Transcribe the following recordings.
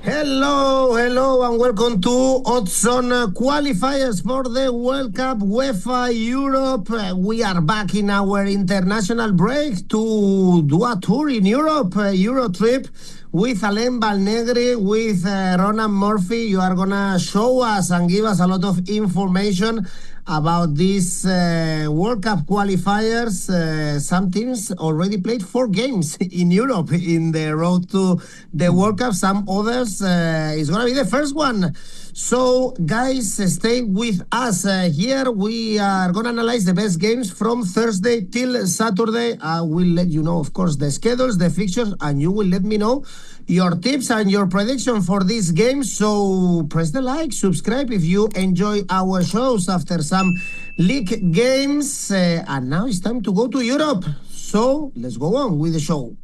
Hello, and welcome to Odds on Qualifiers for the World Cup UEFA Europe. We are back in our international break to do a tour in Europe, Euro trip with Alain Valnegri, with Ronan Murphy. You are going to show us and give us a lot of information about these World Cup qualifiers. Some teams already played 4 games in Europe in the road to the World Cup. Some others, it's going to be the first one. So, guys, stay with us. Here we are going to analyze the best games from Thursday till Saturday. I will let you know, of course, the schedules, the fixtures, and you will let me know your tips and your prediction for this game. So press the like, subscribe if you enjoy our shows after some league games. And now it's time to go to Europe. So let's go on with the show.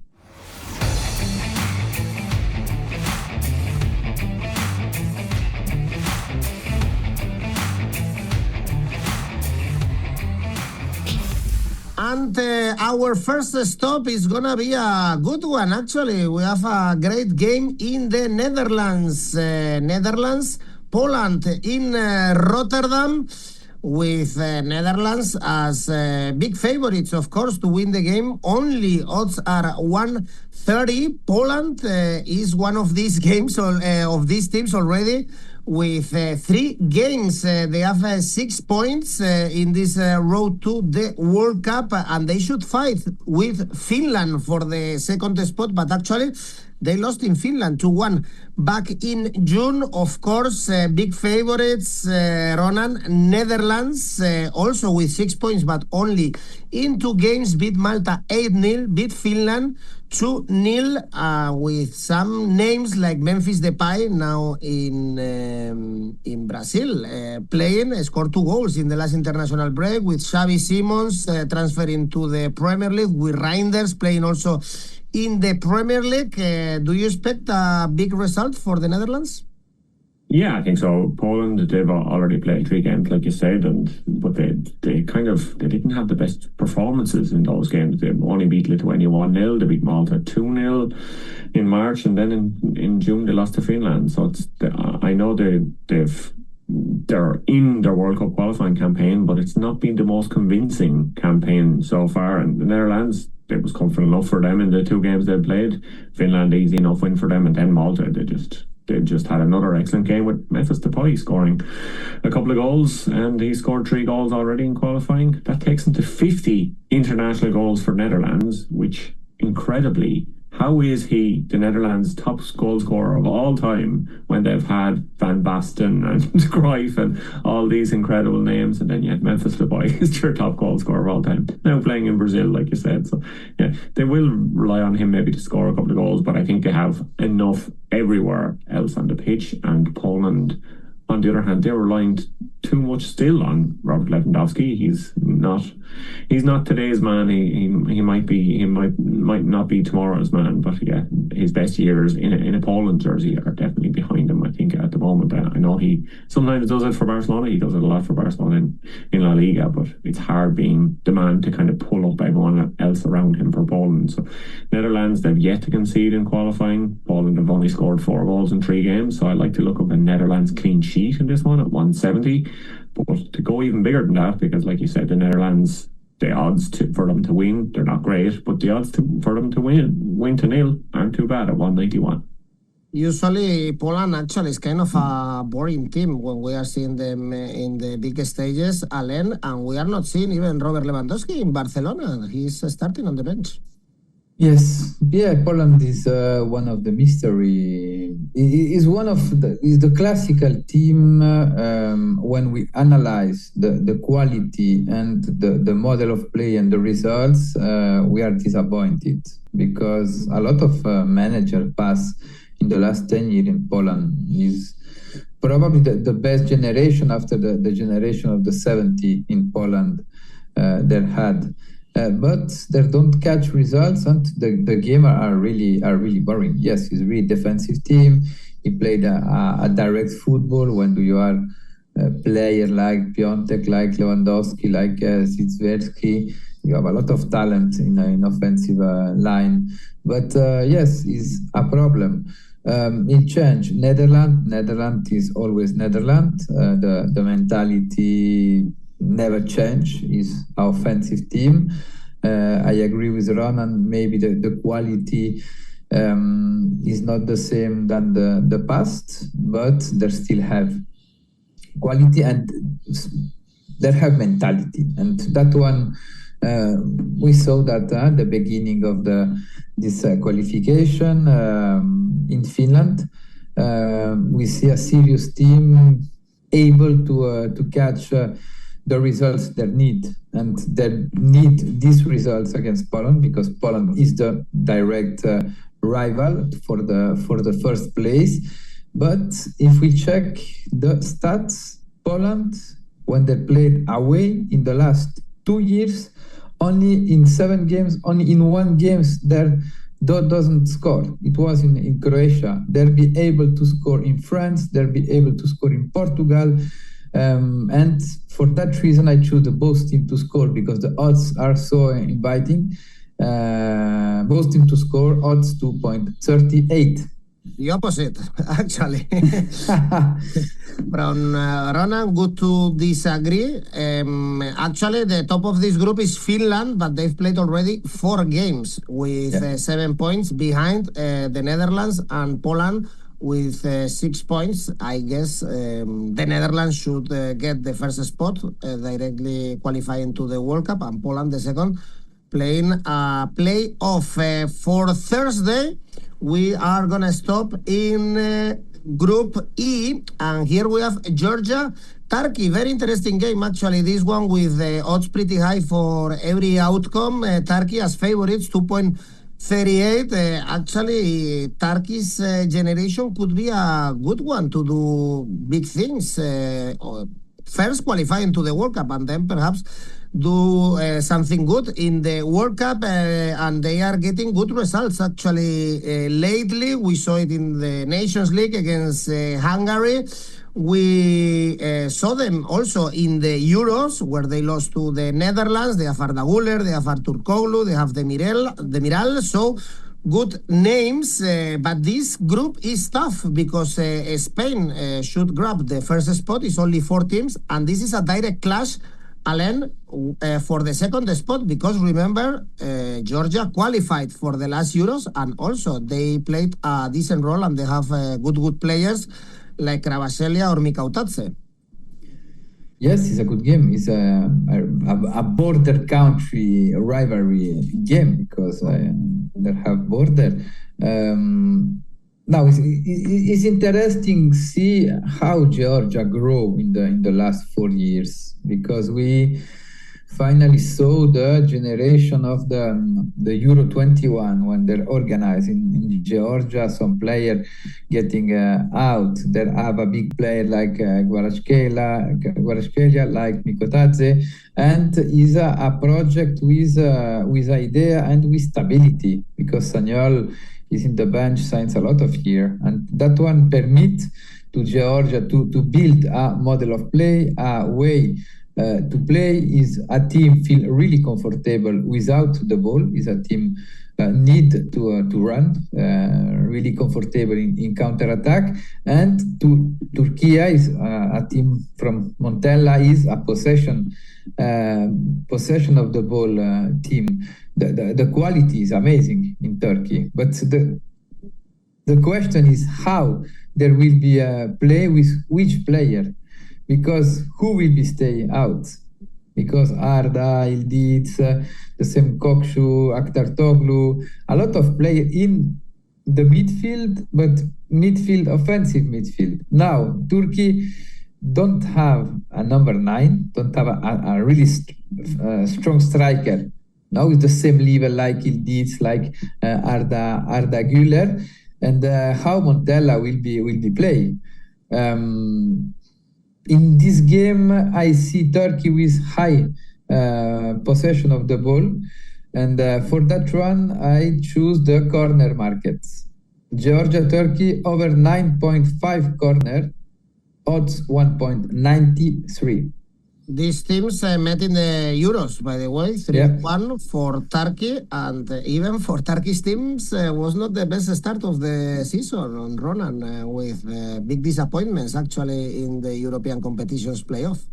And our first stop is going to be a good one, actually. We have a great game in the Netherlands. Poland in Rotterdam, with Netherlands as big favorites, of course, to win the game. Only odds are 130. Poland is one of these games, of these teams already, with 3 games. They have 6 points in this road to the World Cup, and they should fight with Finland for the second spot, but actually they lost in Finland 2-1 back in June. Of course, big favorites, Ronan. Netherlands also with 6 points, but only in 2 games. Beat Malta 8-0, beat Finland 2-0, with some names like Memphis Depay now in Brazil playing, scored 2 goals in the last international break, with Xavi Simons transferring to the Premier League, with Reinders playing also in the Premier League. Do you expect a big result for the Netherlands? Yeah, I think so. Poland, they've already played 3 games, like you said, but they didn't have the best performances in those games. They only beat Lithuania 1-0, they beat Malta 2-0 in March, and then in June they lost to Finland. So I know they're in their World Cup qualifying campaign, but it's not been the most convincing campaign so far. And the Netherlands, it was comfortable enough for them in the 2 games they played. Finland, easy enough win for them, and then Malta, they just had another excellent game with Memphis Depay scoring a couple of goals, and he scored 3 goals already in qualifying. That takes him to 50 international goals for Netherlands, which, incredibly, how is he the Netherlands' top goal scorer of all time when they've had Van Basten and Cruyff and all these incredible names, and then yet Memphis Depay is their top goal scorer of all time, now playing in Brazil, like you said. So yeah, they will rely on him maybe to score a couple of goals, but I think they have enough everywhere else on the pitch. And Poland, on the other hand, they're relying too much still on Robert Lewandowski. He's not today's man. He might not be tomorrow's man. But yeah, his best years in a Poland jersey are definitely behind him, I think, at the moment. I know he sometimes does it for Barcelona. He does it a lot for Barcelona in La Liga, but it's hard being the man to kind of pull up everyone else around him for Poland. So Netherlands, they've yet to concede in qualifying. Poland have only scored 4 goals in 3 games, so I like to look up a Netherlands clean sheet in this one at 170. But to go even bigger than that, because like you said, the Netherlands, the odds for them to win, they're not great, but the odds for them to win to nil aren't too bad at 191. Usually, Poland actually is kind of a boring team when we are seeing them in the big stages, Alain, and we are not seeing even Robert Lewandowski in Barcelona. He's starting on the bench. Yes, yeah, Poland is one of the mystery. Is the classical team when we analyze the quality and the model of play and the results. We are disappointed because a lot of manager pass in the last 10 years in Poland is probably the best generation after the generation of the 70 in Poland they had. But they don't catch results, and the game are really boring. Yes, he's a really defensive team. He played a direct football. When you are a player like Piątek, like Lewandowski, like 𝐜𝐨𝐧𝐧𝐞𝐜, you have a lot of talent in offensive line. But yes, is a problem. It changed. Netherlands is always Netherlands. The mentality never change. Is our offensive team. I agree with Ronan. Maybe the quality is not the same than the past, but they still have quality and they have mentality. And that one, we saw that at the beginning of this qualification in Finland. We see a serious team able to catch the results they need, and they need these results against Poland because Poland is the direct rival for the first place. But if we check the stats, Poland, when they played away in the last 2 years, only in 7 games, only in 1 game, there doesn't score. It was in Croatia. They'll be able to score in France. They'll be able to score in Portugal. And for that reason, I choose the both team to score because the odds are so inviting. Both team to score, odds 2.38. The opposite, actually. From Ronan, good to disagree. Actually, the top of this group is Finland, but they've played already 4 games with 7 points behind the Netherlands and Poland with 6 points. I guess the Netherlands should get the first spot, directly qualifying to the World Cup, and Poland the second, playing a play-off. For Thursday, we are going to stop in Group E, and here we have Georgia, Turkey. Very interesting game, actually. This one with odds pretty high for every outcome. Turkey as favorites, 2.38. Actually, Turkey's generation could be a good one to do big things. First qualifying to the World Cup and then perhaps do something good in the World Cup, and they are getting good results actually. Lately we saw it in the Nations League against Hungary. We saw them also in the Euros where they lost to the Netherlands. They have Arda Güler, they have Artur Koglu, they have Demiral. So good names, but this group is tough because Spain should grab the first spot. It's only 4 teams, and this is a direct clash, Alain, for the second spot, because remember, Georgia qualified for the last Euros, and also they played a decent role, and they have good players like 𝐬𝐵𝐴 or 𝐬𝐭𝐚𝐲. Yes, it's a good game. It's a border country rivalry game because they have border. Now it's interesting to see how Georgia grew in the last 4 years, because we finally saw the generation of the Euro 21 when they're organized in Georgia. Some player getting out. They have a big player like 𝐬𝐭𝐴𝐧𝐧𝐞𝐜𝐭𝐭𝐝, like 𝐬𝐭𝐵𝐺𝐺, and is a project with idea and with stability, because Sagnol is in the bench since a lot of years, and that one permit to Georgia to build a model of play, a way to play. Is a team feel really comfortable without the ball. Is a team need to run, really comfortable in counter attack. And Turkey is a team from Montella, is a possession of the ball team. The quality is amazing in Turkey, but the question is how there will be a play with which player, because who will be staying out? Because Arda, 𝐜𝐨𝐧𝐧𝐧𝐞𝐜𝐭𝐿, the same 𝐶𝐿, Akhtar-Toglu, a lot of players in the midfield, but offensive midfield. Now, Turkey don't have a number 9, don't have a really strong striker. Now it's the same level like 𝐜𝐨𝐧𝐧𝐾, like Arda Güler, and how Montella will be playing. In this game, I see Turkey with high possession of the ball, and for that one, I choose the corner markets. Georgia, Turkey over 9.5 corner, odds 1.93. These teams met in the Euros, by the way, 3-1 for Turkey, and even for Turkish teams was not the best start of the season on Ronan, with big disappointments actually in the European competitions playoff.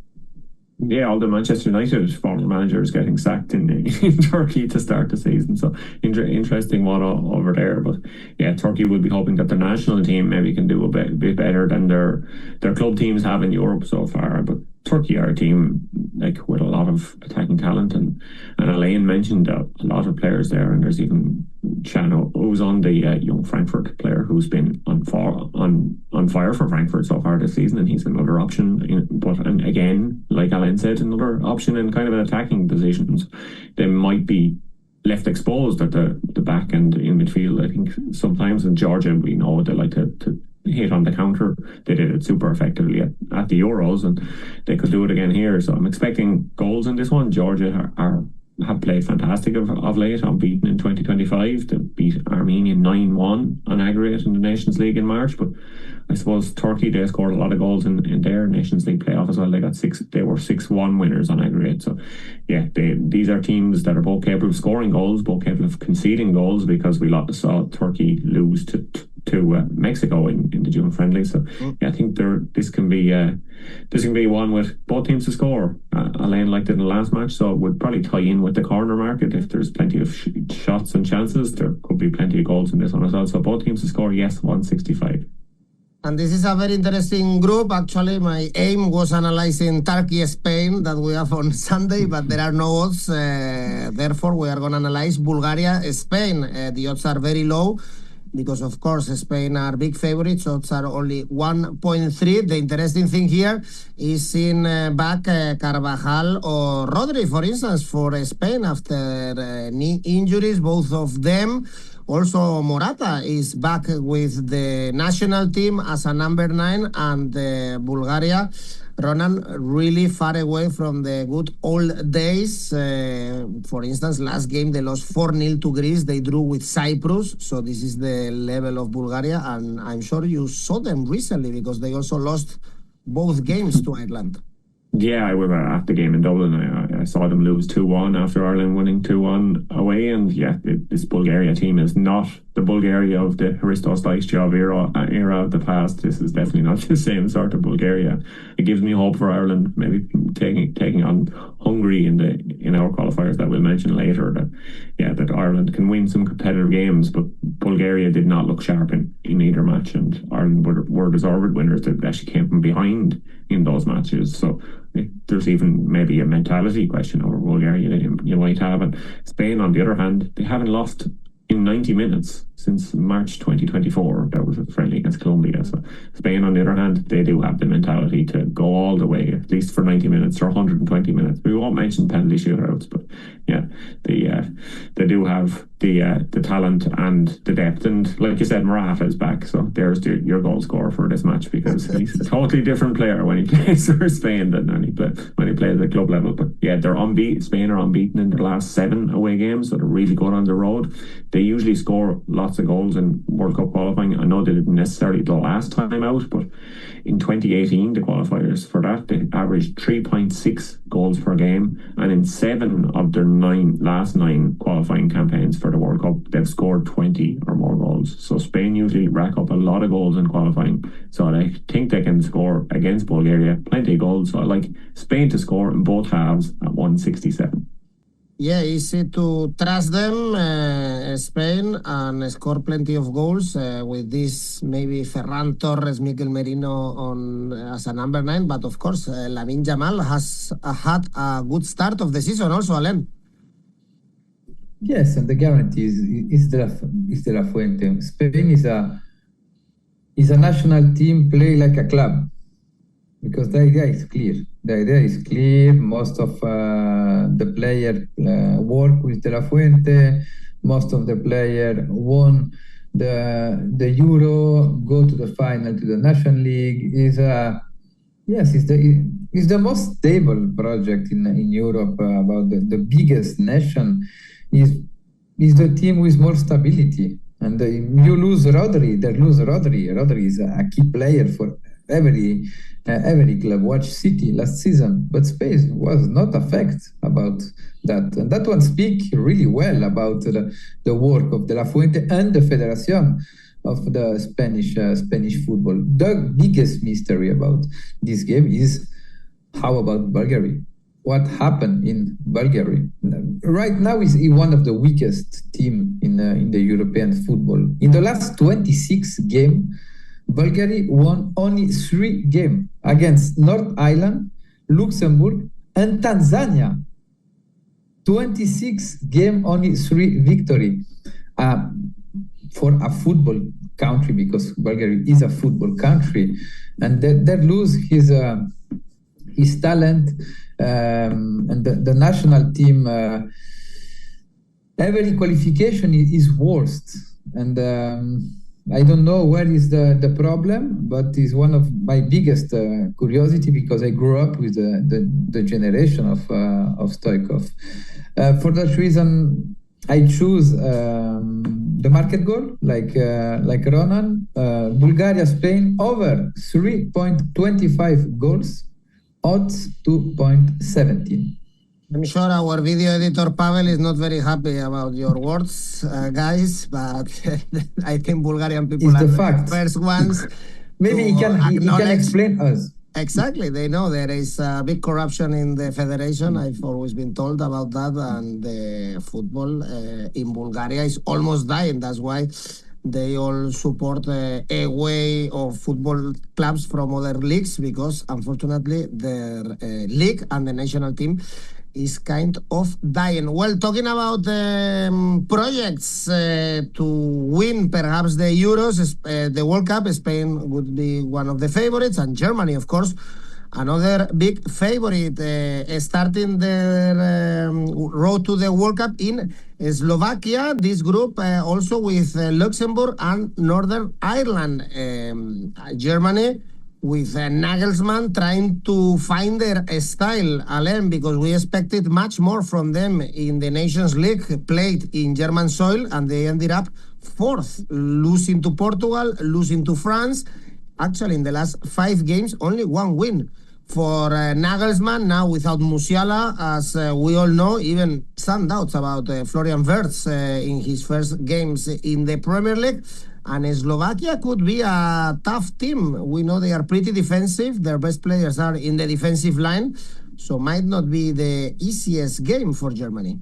Yeah, all the Manchester United former managers getting sacked in Turkey to start the season. So interesting one over there. But yeah, Turkey will be hoping that their national team maybe can do a bit better than their club teams have in Europe so far. But Turkey are a team like with a lot of attacking talent, and Alain mentioned a lot of players there, and there's even Chano, who's on the young Frankfurt player who's been on fire for Frankfurt so far this season, and he's another option. And again, like Alain said, another option in kind of an attacking positions. They might be left exposed at the back and in midfield. I think sometimes in Georgia, we know they like to hit on the counter. They did it super effectively at the Euros, and they could do it again here. So I'm expecting goals in this one. Georgia have played fantastic of late, unbeaten in 2025. They beat Armenia 9-1 on aggregate in the Nations League in March. But I suppose Turkey, they scored a lot of goals in their Nations League playoff as well. They were 6-1 winners on aggregate. So yeah, these are teams that are both capable of scoring goals, both capable of conceding goals, because we saw Turkey lose to Mexico in the June friendly. So yeah, I think this can be one with both teams to score. Alain liked it in the last match, so it would probably tie in with the corner market. If there's plenty of shots and chances, there could be plenty of goals in this one as well. So both teams to score, yes, 165. And this is a very interesting group. Actually, my aim was analyzing Turkey-Spain that we have on Sunday, but there are no odds. Therefore, we are going to analyze Bulgaria-Spain. The odds are very low, because of course Spain are big favorites. Odds are only 1.3. The interesting thing here is seeing back Carvajal or Rodri, for instance, for Spain after knee injuries, both of them. Also, Morata is back with the national team as a number 9, and Bulgaria, Ronan, really far away from the good old days. For instance, last game they lost 4-0 to Greece. They drew with Cyprus. So this is the level of Bulgaria, and I'm sure you saw them recently because they also lost both games to Ireland. Yeah, I was at the game in Dublin. I saw them lose 2-1 after Ireland winning 2-1 away. And yeah, this Bulgaria team is not the Bulgaria of the 𝐬𝐴𝐺𝐻 era of the past. This is definitely not the same sort of Bulgaria. It gives me hope for Ireland, maybe taking on Hungary in our qualifiers that we'll mention later. That Ireland can win some competitive games, but Bulgaria did not look sharp in either match, and Ireland were deserved winners that actually came from behind in those matches. So there's even maybe a mentality question over Bulgaria that you might have. And Spain, on the other hand, they haven't lost in 90 minutes since March 2024. That was a friendly against Colombia. So Spain, on the other hand, they do have the mentality to go all the way, at least for 90 minutes or 120 minutes. We won't mention penalty shootouts, but yeah, they do have the talent and the depth. And like you said, Morata is back. So there's your goal scorer for this match, because he's a totally different player when he plays for Spain than when he plays at club level. But yeah, they're unbeaten. Spain are unbeaten in their last 7 away games, so they're really good on the road. They usually score lots of goals in World Cup qualifying. I know they didn't necessarily the last time out, but in 2018, the qualifiers for that, they averaged 3.6 goals per game, and in 7 of their last 9 qualifying campaigns for the World Cup, they've scored 20 or more goals. So Spain usually rack up a lot of goals in qualifying, so I think they can score against Bulgaria plenty of goals. So I like Spain to score in both halves at 167. Yeah, easy to trust them, Spain, and score plenty of goals with this maybe Ferran Torres, Mikel Merino as a number 9. But of course, Lamine Yamal has had a good start of the season also, Alain. Yes, and the guarantee is De La Fuente. Spain is a national team play like a club, because the idea is clear. The idea is clear. Most of the players work with De La Fuente. Most of the players won the Euro, go to the final, to the National League. It's the most stable project in Europe. About the biggest nation is the team with more stability. And you lose Rodri, they lose Rodri. Rodri is a key player for every club watched City last season, but Spain was not affected about that. And that one speaks really well about the work of De La Fuente and the Federación of the Spanish football. The biggest mystery about this game is how about Bulgaria? What happened in Bulgaria? Right now is one of the weakest team in the European football. In the last 26 games, Bulgaria won only 3 games against North Ireland, Luxembourg, and Tanzania. 26 games, only 3 victory. For a football country, because Bulgaria is a football country, and they lose his talent, and the national team. Every qualification is worst, and I don't know where is the problem, but it's one of my biggest curiosity, because I grew up with the generation of 𝐬𝐭𝐚𝐲. For that reason, I choose the market goal, like Ronan, Bulgaria, Spain, over 3.25 goals, odds 2.17. I'm sure our video editor Pavel is not very happy about your words, guys, but I think Bulgarian people are the first ones. Maybe he can explain us. Exactly. They know there is big corruption in the federation. I've always been told about that. And the football in Bulgaria is almost dying. That's why they all support a way of football clubs from other leagues, because unfortunately their league and the national team is kind of dying. Well, talking about projects to win perhaps the Euros, the World Cup, Spain would be one of the favorites, and Germany, of course, another big favorite, starting their road to the World Cup in Slovakia. This group also with Luxembourg and Northern Ireland. Germany with Nagelsmann trying to find their style, Alain, because we expected much more from them in the Nations League, played in German soil, and they ended up 4th, losing to Portugal, losing to France. Actually, in the last 5 games, only 1 win for Nagelsmann, now without Musiala, as we all know. Even some doubts about Florian Wirtz in his first games in the Premier League. And Slovakia could be a tough team. We know they are pretty defensive. Their best players are in the defensive line. So might not be the easiest game for Germany.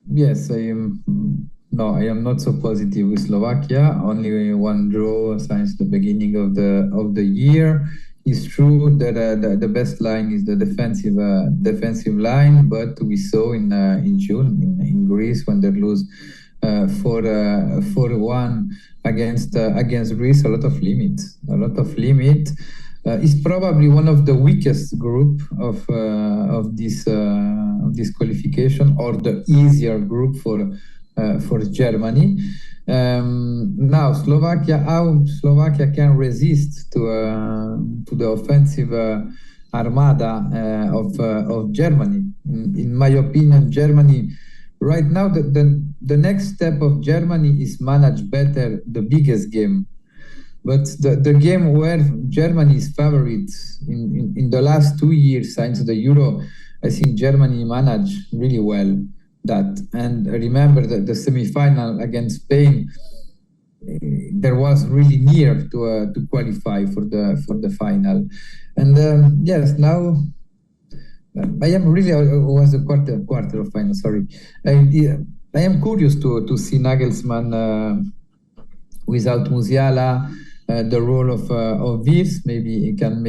Yes, I am not so positive with Slovakia. Only 1 draw since the beginning of the year. It's true that the best line is the defensive line, but we saw in June in Greece, when they lose 4-1 against Greece, a lot of limit. It's probably one of the weakest group of this qualification, or the easier group for Germany. Now how Slovakia can resist to the offensive armada of Germany. In my opinion, Germany right now, the next step of Germany is manage better the biggest game. But the game where Germany is favorite in the last 2 years since the Euro, I think Germany managed really well that. And remember that the semi-final against Spain, there was really near to qualify for the final. And yes, now I am really was the quarter of final. Sorry, I am curious to see Nagelsmann without Musiala, the role of Wirtz. Maybe he can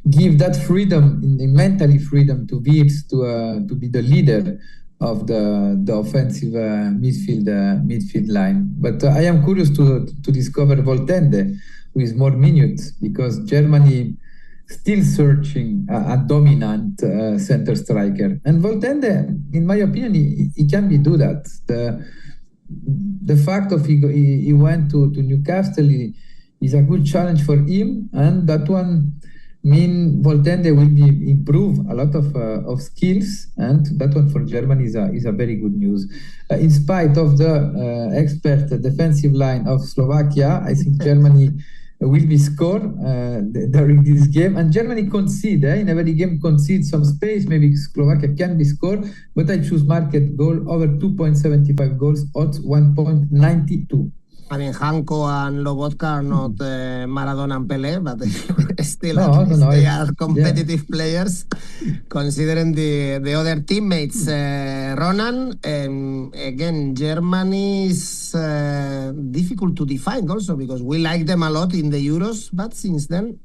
give that freedom, mentally freedom to Wirtz to be the leader of the offensive midfield line. But I am curious to discover Voltende with more minutes, because Germany still searching a dominant center striker. And Voltende, in my opinion, he can do that. The fact of he went to Newcastle is a good challenge for him, and that one mean Volten they will be improve a lot of skills, and that one for Germany is a very good news. In spite of the expert defensive line of Slovakia, I think Germany will be scored during this game, and Germany concede in every game concede some space. Maybe Slovakia can be scored, but I choose market goal over 2.75 goals, odds 1.92. I mean, 𝐿𝐭𝐴 and 𝐿𝐵𝗏𝗀 are not Maradona and Pelé, but still they are competitive players. Considering the other teammates, Ronan, again, Germany is difficult to define also because we like them a lot in the Euros, but since then,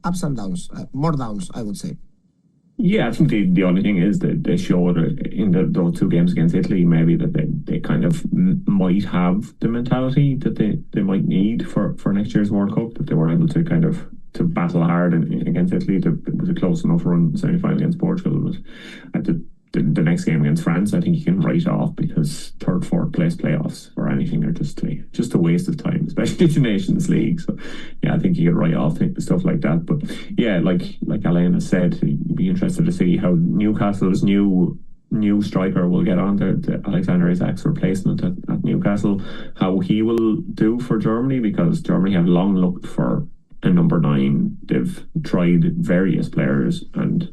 ups and downs, more downs, I would say. Yeah, I think the only thing is that they showed in those two games against Italy maybe that they kind of might have the mentality that they might need for next year's World Cup, that they were able to kind of to battle hard against Italy. It was a close enough run semi-final against Portugal, but at the next game against France, I think you can write off because third, fourth place playoffs or anything are just a waste of time, especially the Nations League. So yeah, I think you can write off stuff like that. But yeah, like Alain has said, you'd be interested to see how Newcastle's new striker will get on there, the Alexander Isak's replacement at Newcastle, how he will do for Germany, because Germany have long looked for a number 9. They've tried various players and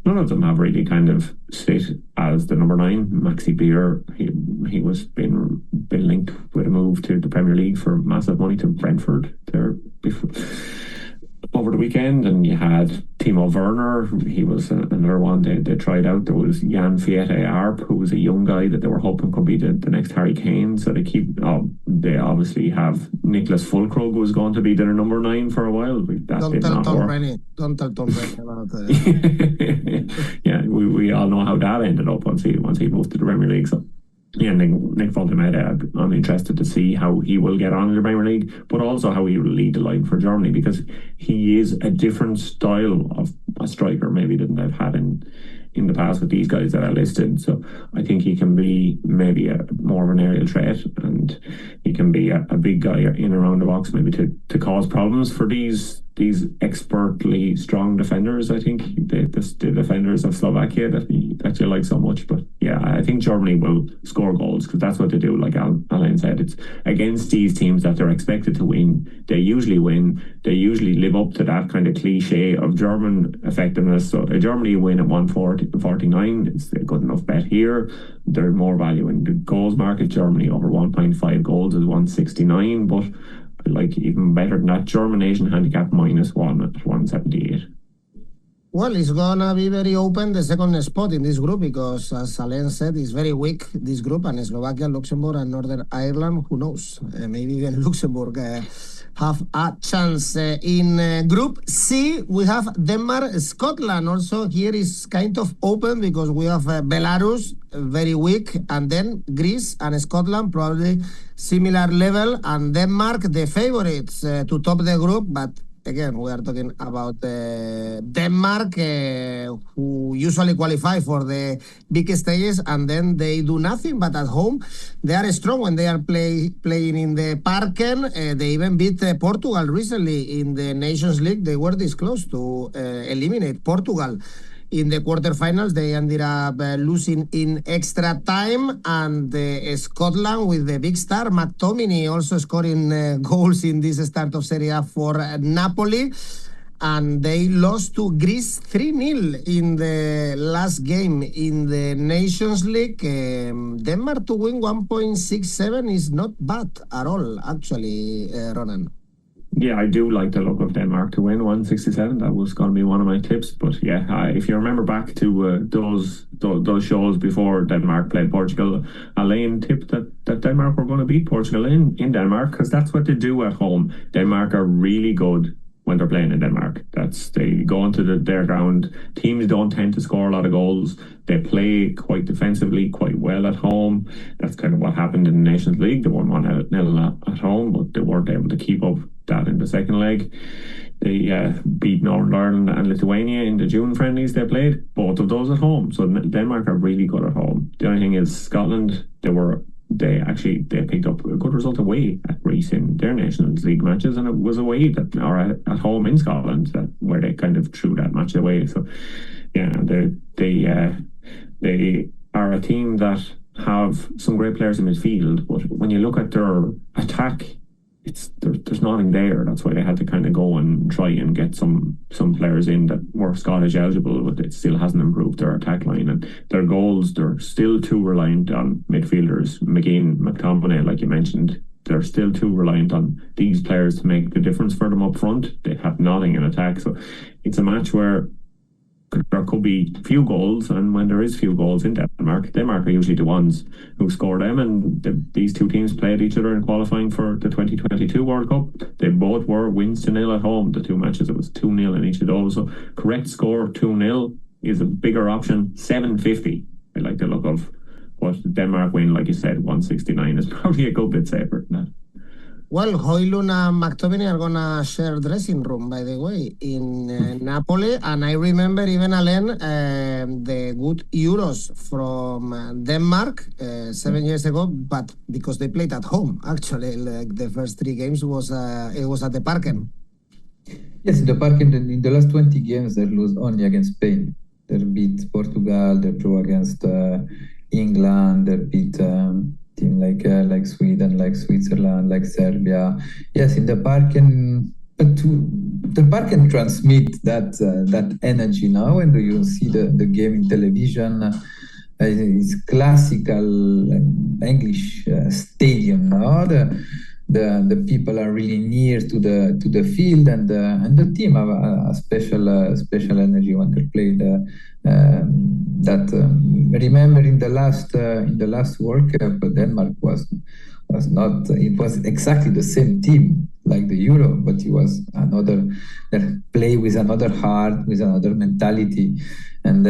none of them have really kind of sit as the number 9. Maxi Beer, he was been linked with a move to the Premier League for massive money to Brentford there before, over the weekend. And you had Timo Werner, he was another one they tried out. There was 𝐿𝐴∗ who was a young guy that they were hoping could be the next Harry Kane. So they obviously have Niklas Füllkrug, who was going to be their number 9 for a while. Don't tell Tom Brady about that. Yeah, we all know how that ended up once he moved to the Premier League. So yeah, Nick 𝐿𝐴∗, I'm interested to see how he will get on in the Premier League, but also how he will lead the line for Germany, because he is a different style of a striker maybe than they've had in the past with these guys that I listed. So I think he can be maybe more of an aerial threat, and he can be a big guy in around the box, maybe to cause problems for these expertly strong defenders. I think the defenders of Slovakia that you like so much. But yeah, I think Germany will score goals because that's what they do. Like Alain said, it's against these teams that they're expected to win. They usually win. They usually live up to that kind of cliche of German effectiveness. So Germany win at 1.49. It's a good enough bet here. They're more value in the goals market. Germany over 1.5 goals is 169, but like even better than that, German Asian handicap -1 at 178. Well, it's gonna be very open, the second spot in this group, because as Alain said, it's very weak, this group, and Slovakia, Luxembourg and Northern Ireland, who knows, maybe even Luxembourg have a chance. In Group C, we have Denmark, Scotland. Also here is kind of open because we have Belarus, very weak, and then Greece and Scotland, probably similar level, and Denmark, the favorites to top the group. But again, we are talking about Denmark, who usually qualify for the big stages, and then they do nothing. But at home, they are strong when they are playing in the Parken. They even beat Portugal recently in the Nations League. They were this close to eliminate Portugal. In the quarterfinals, they ended up losing in extra time, and Scotland with the big star McTominay also scoring goals in this start of Serie A for Napoli, and they lost to Greece 3-0 in the last game in the Nations League. Denmark to win 1.67 is not bad at all, actually, Ronan. Yeah, I do like the look of Denmark to win 167. That was going to be one of my tips. But yeah, if you remember back to those shows before Denmark played Portugal, Alain tipped that Denmark were going to beat Portugal in Denmark, because that's what they do at home. Denmark are really good when they're playing in Denmark. They go onto their ground. Teams don't tend to score a lot of goals. They play quite defensively, quite well at home. That's kind of what happened in the Nations League. They won 1-0 at home, but they weren't able to keep up that in the second leg. They beat Northern Ireland and Lithuania in the June friendlies they played, both of those at home. So Denmark are really good at home. The only thing is Scotland, they were they picked up a good result away at Greece in their Nations League matches, and it was away or at home in Scotland where they kind of threw that match away. So yeah, they are a team that have some great players in midfield, but when you look at their attack, there's nothing there. That's why they had to kind of go and try and get some players in that were Scottish eligible, but it still hasn't improved their attack line. And their goals, they're still too reliant on midfielders, McGinn, McTominay, like you mentioned. They're still too reliant on these players to make the difference for them up front. They have nothing in attack. So it's a match where there could be few goals, and when there is few goals in Denmark are usually the ones who score them. And these two teams played each other in qualifying for the 2022 World Cup. They both were wins 2-0 at home. The two matches, it was 2-0 in each of those. So correct score 2-0 is a bigger option. 750, I like the look of. But Denmark win, like you said, 169 is probably a good bit safer than that. Well, 𝐬𝐿 and McTominay are gonna share dressing room, by the way, in Napoli. And I remember even, Alain, the good Euros from Denmark 7 years ago, but because they played at home, actually, like the first 3 games it was at the Parken. Yes, the Parken, in the last 20 games, they lose only against Spain. They beat Portugal, they draw against England, they beat team like Sweden, like Switzerland, like Serbia. Yes, in the Parken, but the Parken transmit that energy now, and you see the game in television. It's classical English stadium now. The people are really near to the field, and the team have a special energy when they play remember in the last World Cup, Denmark was not. It was exactly the same team like the Euro, but it was another play with another heart, with another mentality, and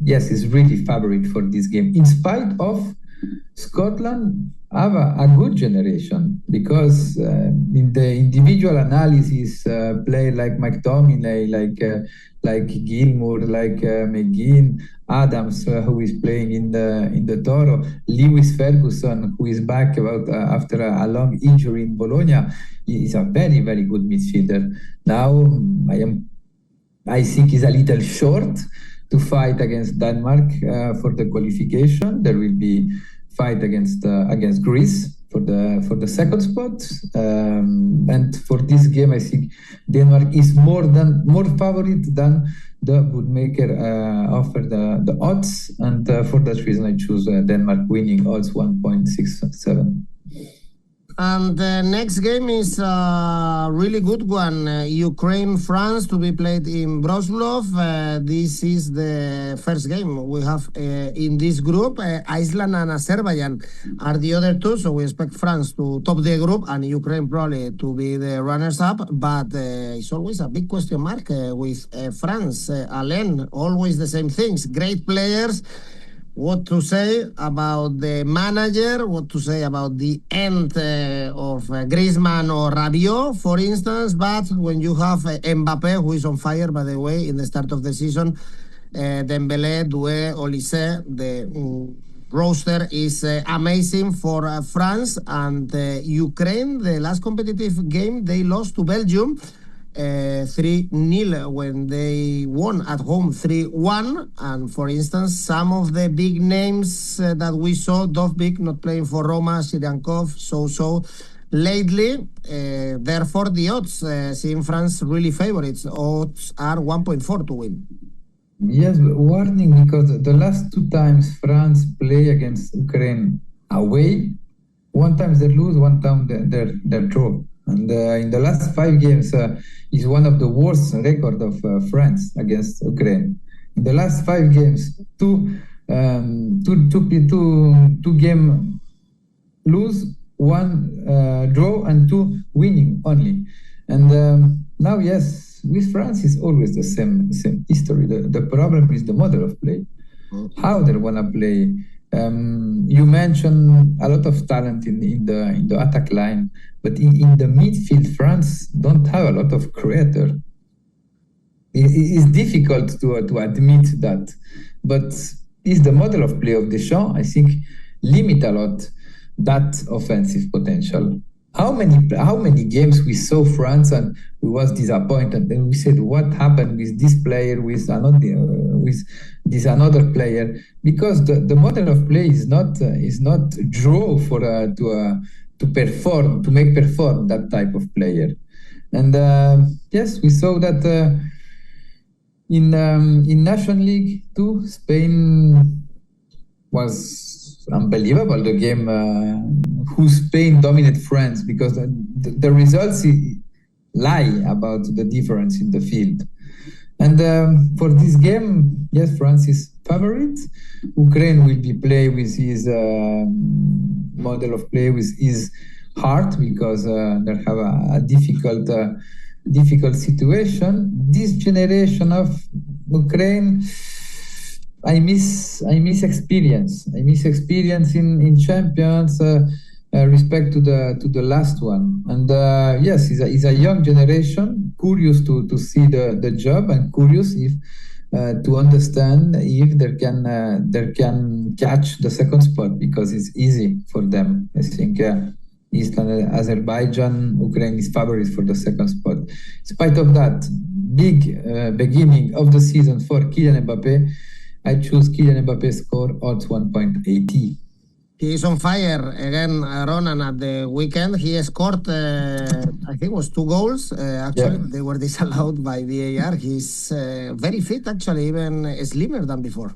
yes, it's really favorite for this game. In spite of Scotland have a good generation, because in the individual analysis, play like McTominay, like Gilmour, like McGinn, Adams, who is playing in the Toro, Lewis Ferguson, who is back after a long injury in Bologna, is a very, very good midfielder. Now I think he's a little short to fight against Denmark for the qualification. There will be fight against Greece for the second spot, and for this game, I think Denmark is more favorite than the bookmaker offer the odds, and for that reason, I choose Denmark winning odds 1.67. And the next game is a really good one. Ukraine-France to be played in Wrocław. This is the first game we have in this group. Iceland and Azerbaijan are the other two, so we expect France to top the group and Ukraine probably to be the runners-up. But it's always a big question mark with France. Alain, always the same things. Great players. What to say about the manager, what to say about the end of Griezmann or Rabiot, for instance. But when you have Mbappé, who is on fire, by the way, in the start of the season, Dembélé, Doué, Olise, the roster is amazing for France. And Ukraine, the last competitive game, they lost to Belgium 3-0 when they won at home 3-1. And for instance, some of the big names that we saw, 𝗀𝗵𝗶 not playing for Roma, Syriankov, so lately. Therefore, the odds, seeing France really favorites, odds are 1.4 to win. Yes, warning, because the last 2 times France play against Ukraine away, 1 time they lose, 1 time they draw. And in the last 5 games is one of the worst record of France against Ukraine. In the last 5 games, 2 game lose, 1 draw, and 2 winning only. And now, yes, with France is always the same history. The problem is the model of play, how they wanna play. You mentioned a lot of talent in the attack line, but in the midfield, France don't have a lot of creator. It's difficult to admit that, but it's the model of play of Deschamps, I think, limit a lot that offensive potential. How many games we saw France and we was disappointed, and we said, what happened with this player, with another player? Because the model of play is not draw for to perform, to make perform that type of player. And yes, we saw that in National League too. Spain was unbelievable, the game who Spain dominated France, because the results lie about the difference in the field. And for this game, yes, France is favorite. Ukraine will be play with his model of play, with his heart, because they have a difficult situation. This generation of Ukraine, I miss experience. I miss experience in champions. Respect to the last one. And yes, it's a young generation, curious to see the job, and curious if to understand if they can catch the second spot, because it's easy for them. I think Island, Azerbaijan, Ukraine is favorite for the second spot. In spite of that, big beginning of the season for Kylian Mbappé, I choose Kylian Mbappé score odds 1.80. He is on fire again, Ronan, at the weekend. He scored, I think it was 2 goals. Actually, They were disallowed by VAR. He's very fit, actually, even slimmer than before.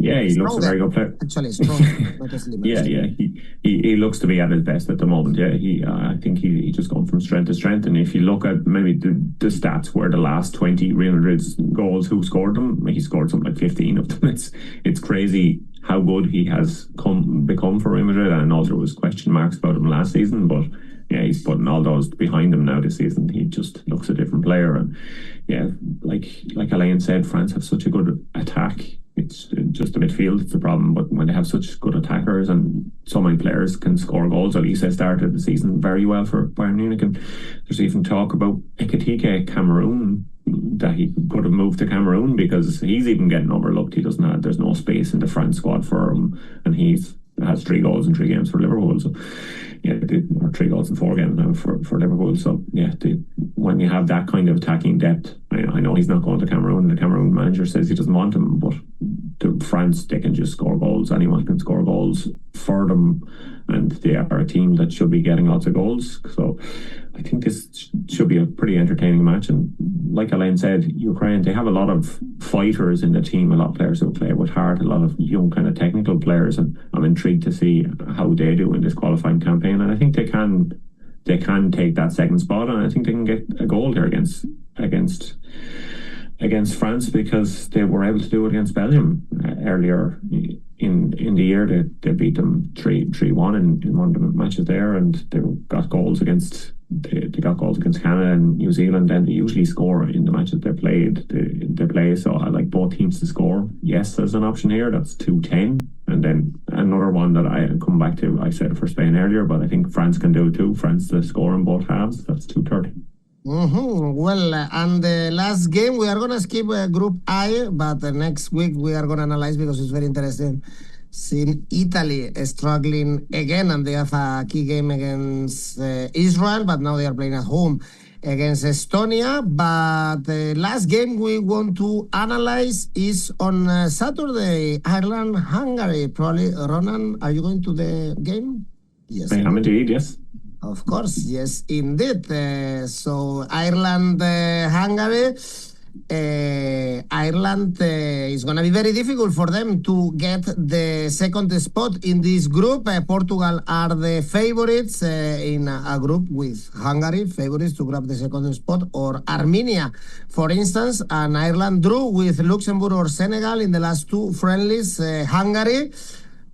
Yeah, he looks a very good player. Actually, strong, not slimmer. Yeah. He looks to be at his best at the moment. Yeah, I think he just gone from strength to strength. And if you look at maybe the stats where the last 20 Real Madrid's goals, who scored them, he scored something like 15 of them. It's crazy how good he has become for Real Madrid. And also there was question marks about him last season, but yeah, he's putting all those behind him now this season. He just looks a different player. And yeah, like Alain said, France have such a good attack. It's just the midfield, it's the problem. But when they have such good attackers and so many players can score goals, Olise started the season very well for Bayern Munich. And there's even talk about 𝐿𝐿𝐿𝐿 Cameroon, that he could have moved to Cameroon, because he's even getting overlooked. There's no space in the France squad for him, and has 3 goals in 3 games for Liverpool. So yeah, or 3 goals in 4 games now for Liverpool. So yeah, when you have that kind of attacking depth, I know he's not going to Cameroon, and the Cameroon manager says he doesn't want him, but France, they can just score goals. Anyone can score goals for them, and they are a team that should be getting lots of goals. So I think this should be a pretty entertaining match. And like Alain said, Ukraine, they have a lot of fighters in the team, a lot of players who play with heart, a lot of young kind of technical players, and I'm intrigued to see how they do in this qualifying campaign. And I think they can take that second spot, and I think they can get a goal here against France, because they were able to do it against Belgium earlier in the year. They beat them 3-1 in one of the matches there, and they got goals against Canada and New Zealand. And they usually score in the matches they play. So I like both teams to score. Yes, there's an option here, that's 2.10. And then another one that I come back to, I said for Spain earlier, but I think France can do it too. France to score in both halves, that's 2.30. Well, and the last game, we are going to skip Group I, but next week we are going to analyze, because it's very interesting seeing Italy struggling again, and they have a key game against Israel, but now they are playing at home against Estonia. But the last game we want to analyze is on Saturday, Ireland-Hungary. Probably, Ronan, are you going to the game? Yes. I am indeed, yes. Of course, yes, indeed. So Ireland-Hungary. Ireland is going to be very difficult for them to get the second spot in this group. Portugal are the favorites in a group with Hungary, favorites to grab the second spot, or Armenia, for instance. And Ireland drew with Luxembourg or Senegal in the last 2 friendlies. Hungary,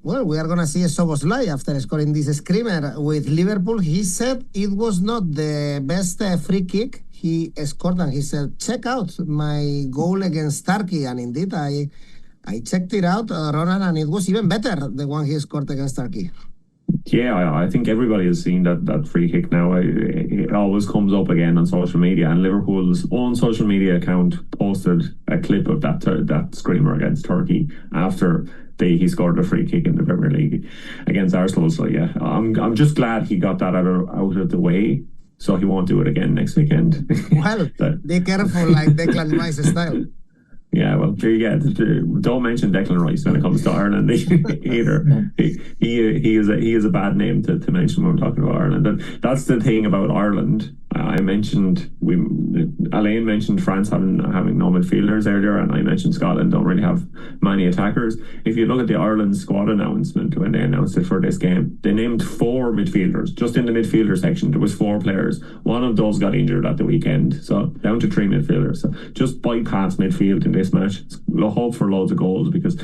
well, we are going to see a 𝐬𝐭𝐴 after scoring this screamer with Liverpool. He said it was not the best free kick he scored, and he said, check out my goal against Turkey. And indeed, I checked it out, Ronan, and it was even better, the one he scored against Turkey. Yeah, I think everybody has seen that free kick now. It always comes up again on social media, and Liverpool's own social media account posted a clip of that screamer against Turkey after he scored a free kick in the Premier League against Arsenal. So yeah, I'm just glad he got that out of the way, so he won't do it again next weekend. Well, be careful, like Declan Rice style. Yeah, well, don't mention Declan Rice when it comes to Ireland either. He is a bad name to mention when we're talking about Ireland. And that's the thing about Ireland. Alain mentioned France having no midfielders earlier, and I mentioned Scotland don't really have many attackers. If you look at the Ireland squad announcement when they announced it for this game, they named 4 midfielders. Just in the midfielder section, there was 4 players. One of those got injured at the weekend, so down to 3 midfielders. So just bypass midfield in this match. Hope for loads of goals, because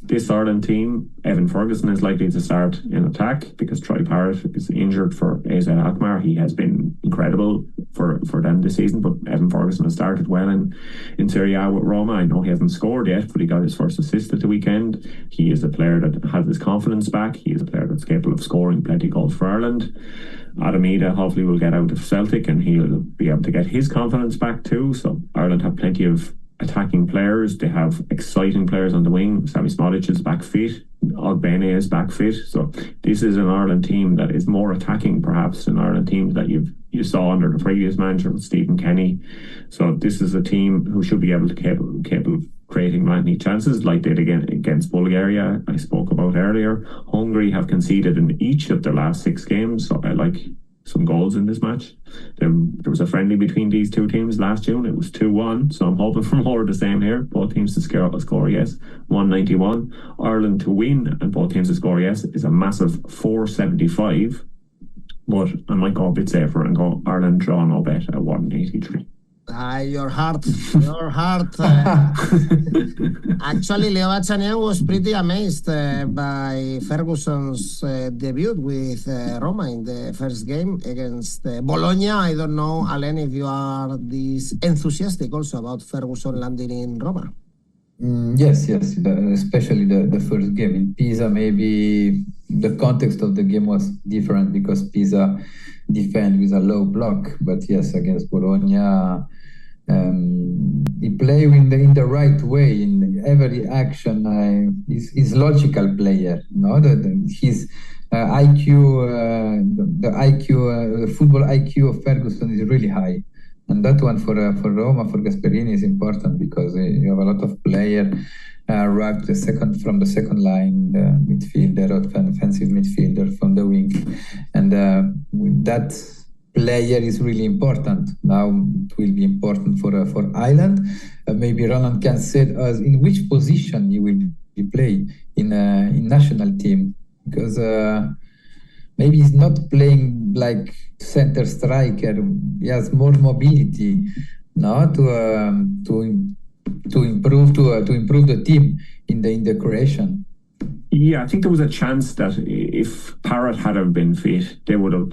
this Ireland team, Evan Ferguson is likely to start in attack because Troy Parrott is injured for 𝐬𝐭𝐚𝐲. He has been incredible for them this season, but Evan Ferguson has started well in Serie A with Roma. I know he hasn't scored yet, but he got his first assist at the weekend. He is a player that has his confidence back. He is a player that's capable of scoring plenty of goals for Ireland. 𝐸𝐴𝐷𝐸 hopefully will get out of Celtic, and he'll be able to get his confidence back too. So Ireland have plenty of attacking players. They have exciting players on the wing. Sami Smodic is back fit. 𝐬𝐭𝐚𝐲 is back fit. So this is an Ireland team that is more attacking perhaps than Ireland teams that you saw under the previous manager with Stephen Kenny. So this is a team who should be capable of creating many chances, like they did against Bulgaria, I spoke about earlier. Hungary have conceded in each of their last 6 games, so I like some goals in this match. There was a friendly between these two teams last June. It was 2-1, so I'm hoping for more of the same here. Both teams to score yes, 191. Ireland to win and both teams to score yes is a massive 475. But I might go a bit safer and go Ireland draw no bet at 183. Your heart. Actually, 𝐬𝐭𝐚𝐲 was pretty amazed by Ferguson's debut with Roma in the first game against Bologna. I don't know, Alain, if you are this enthusiastic also about Ferguson landing in Roma. Yes, especially the first game in Pisa. Maybe the context of the game was different because Pisa defend with a low block, but yes, against Bologna, he played in the right way in every action. He's logical player, no? His IQ, the football IQ of Ferguson is really high. And that one for Roma, for Gasperini is important because you have a lot of players arrived from the second line, midfielder, offensive midfielder from the wing. And that player is really important. Now it will be important for Ireland. Maybe Ronan can say us in which position he will be play in national team, because maybe he's not playing like center striker. He has more mobility, no, to improve the team in the creation. Yeah, I think there was a chance that if Parrott had have been fit, he would have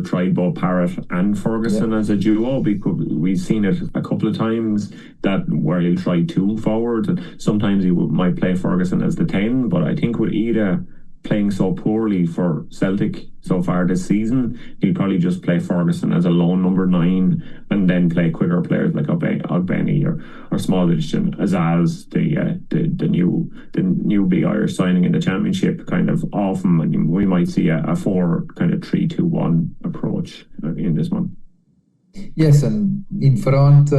tried both Parrott and Ferguson as a duo, because we've seen it a couple of times that where he'll try 2 forwards, and sometimes he might play Ferguson as the 10. But I think with Ida playing so poorly for Celtic so far this season, he'll probably just play Ferguson as a lone number 9 and then play quicker players like 𝐬𝐭𝐚𝐲 or Smodic and 𝐬𝐭𝐴𝐧𝐧𝐧𝐞𝐜, the new Irish signing in the Championship kind of off him, and we might see a 4 kind of 3-2-1 approach in this one. Yes, and in front,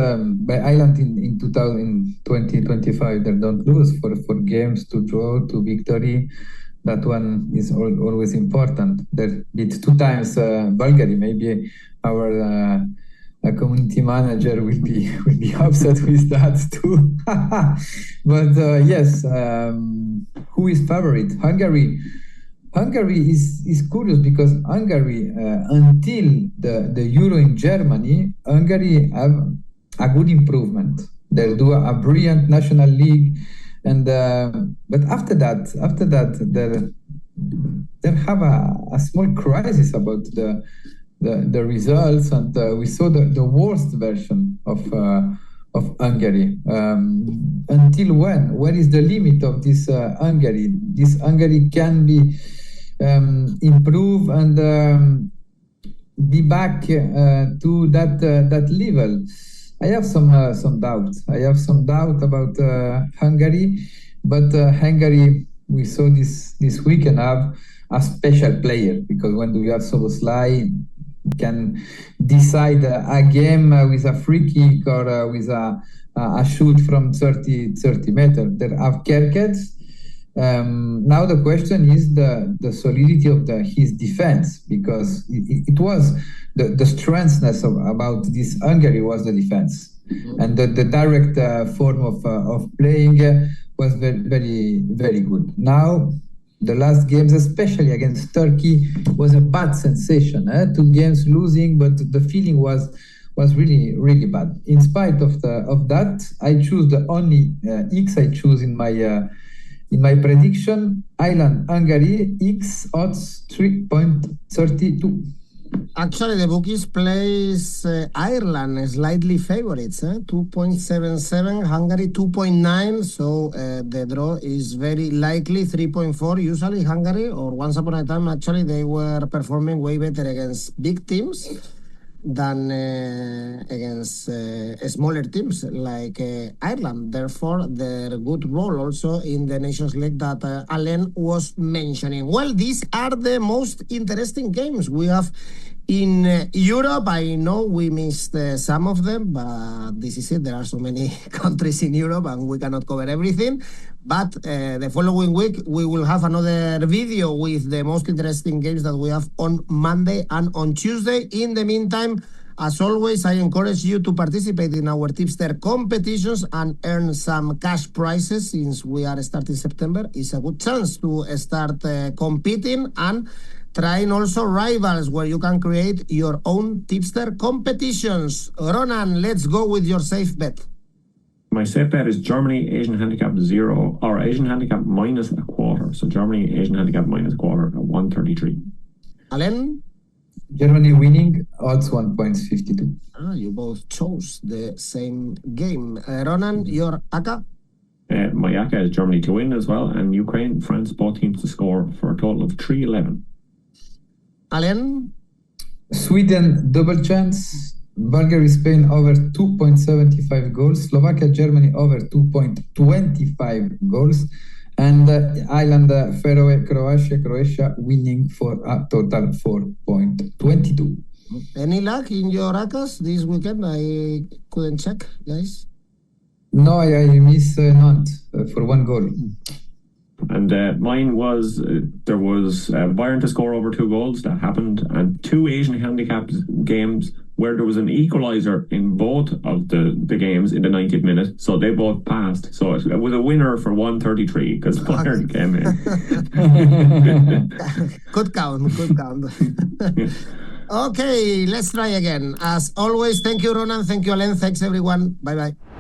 by Ireland in 2025, they don't lose for games to draw to victory. That one is always important. They beat 2 times Bulgaria. Maybe our community manager will be upset with that too. But yes, who is favorite? Hungary. Hungary is curious because Hungary, until the Euro in Germany, Hungary have a good improvement. They do a brilliant national league. And but after that, they have a small crisis about the results, and we saw the worst version of Hungary. Until when? Where is the limit of this Hungary? This Hungary can be improve and be back to that level. I have some doubts. I have some doubt about Hungary, but Hungary, we saw this weekend, have a special player, because when you have Szoboszlai, can decide a game with a free kick or with a shoot from 30 meters. There are 𝐬𝐭𝐴𝐧𝐧𝐞𝐜. Now the question is the solidity of his defense, because it was the strengthness about this Hungary was the defense, and the direct form of playing was very, very good. Now the last games, especially against Turkey, was a bad sensation. 2 games losing, but the feeling was really, really bad. In spite of that, I choose the only X I choose in my prediction: Ireland, Hungary, X odds 3.32. Actually, the bookies place Ireland slightly favorites, 2.77, Hungary 2.9. So the draw is very likely 3.4. Usually Hungary, or once upon a time, actually, they were performing way better against big teams than against smaller teams like Ireland. Therefore, their good role also in the Nations League that Alain was mentioning. Well, these are the most interesting games we have in Europe. I know we missed some of them, but this is it. There are so many countries in Europe and we cannot cover everything. But the following week, we will have another video with the most interesting games that we have on Monday and on Tuesday. In the meantime, as always, I encourage you to participate in our tipster competitions and earn some cash prizes. Since we are starting September, it's a good chance to start competing and trying also rivals where you can create your own tipster competitions. Ronan, let's go with your safe bet. My safe bet is Germany Asian handicap 0 or Asian handicap -1/4. So Germany Asian handicap -1/4 at 133. Alain? Germany winning odds 1.52. You both chose the same game. Ronan, your ACCA? My ACCA is Germany to win as well, and Ukraine, France, both teams to score for a total of 3-11. Alain? Sweden double chance. Bulgaria, Spain over 2.75 goals. Slovakia, Germany over 2.25 goals. And Ireland, Faroe, Croatia winning for a total 4.22. Any luck in your ACCAs this weekend? I couldn't check, guys. No, I miss Nantes for 1 goal. And mine was, there was Bayern to score over 2 goals. That happened. And 2 Asian handicap games where there was an equaliser in both of the games in the 90th minute. So they both passed. So it was a winner for 133 because Bayern came in. Good count. Okay, let's try again. As always, thank you, Ronan. Thank you, Alain. Thanks, everyone. Bye-bye.